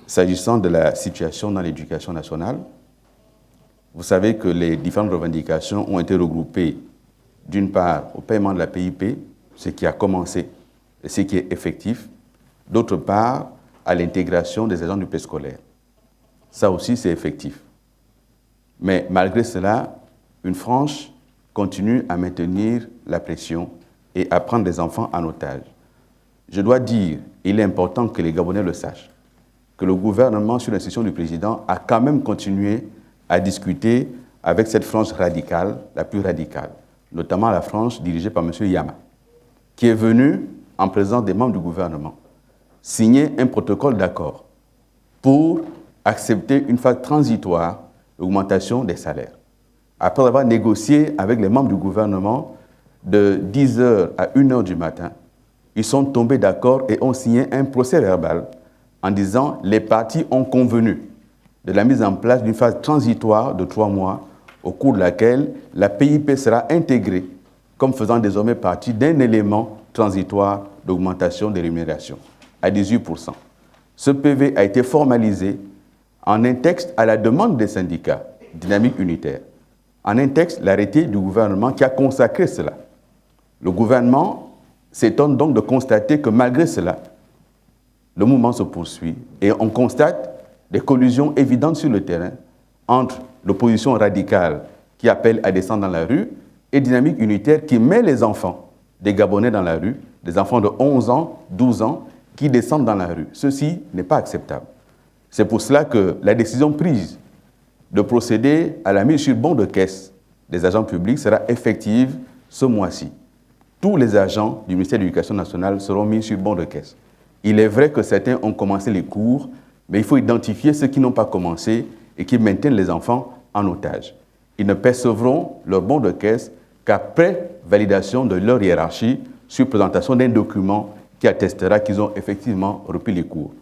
S'agissant de la situation dans l'éducation nationale, vous savez que les différentes revendications ont été regroupées d'une part au paiement de la PIP, ce qui a commencé et ce qui est effectif, d'autre part à l'intégration des agents du préscolaire. Ça aussi, c'est effectif. Mais malgré cela, une frange continue à maintenir la pression et à prendre des enfants en otage. Je dois dire, il est important que les Gabonais le sachent, que le gouvernement, sur l'instruction du président, a quand même continué à discuter avec cette frange radicale, la plus radicale, notamment la frange dirigée par M. Yama, qui est venu, en présence des membres du gouvernement, signer un protocole d'accord pour accepter une phase transitoire d'augmentation des salaires. Après avoir négocié avec les membres du gouvernement de 10h à 1h du matin, ils sont tombés d'accord et ont signé un procès verbal en disant les parties ont convenu de la mise en place d'une phase transitoire de 3 mois au cours de laquelle la PIP sera intégrée comme faisant désormais partie d'un élément transitoire d'augmentation des rémunérations à 18%. Ce PV a été formalisé en un texte à la demande des syndicats, Dynamique Unitaire, en un texte, l'arrêté du gouvernement qui a consacré cela. Le gouvernement s'étonne donc de constater que malgré cela, le mouvement se poursuit et on constate des collusions évidentes sur le terrain entre l'opposition radicale qui appelle à descendre dans la rue et Dynamique Unitaire qui met les enfants des Gabonais dans la rue, des enfants de 11 ans, 12 ans, qui descendent dans la rue. Ceci n'est pas acceptable. C'est pour cela que la décision prise de procéder à la mise sur bon de caisse des agents publics sera effective ce mois-ci. Tous les agents du ministère de l'Éducation nationale seront mis sur bon de caisse. Il est vrai que certains ont commencé les cours, mais il faut identifier ceux qui n'ont pas commencé et qui maintiennent les enfants en otage. Ils ne percevront leur bon de caisse qu'après validation de leur hiérarchie sur présentation d'un document qui attestera qu'ils ont effectivement repris les cours.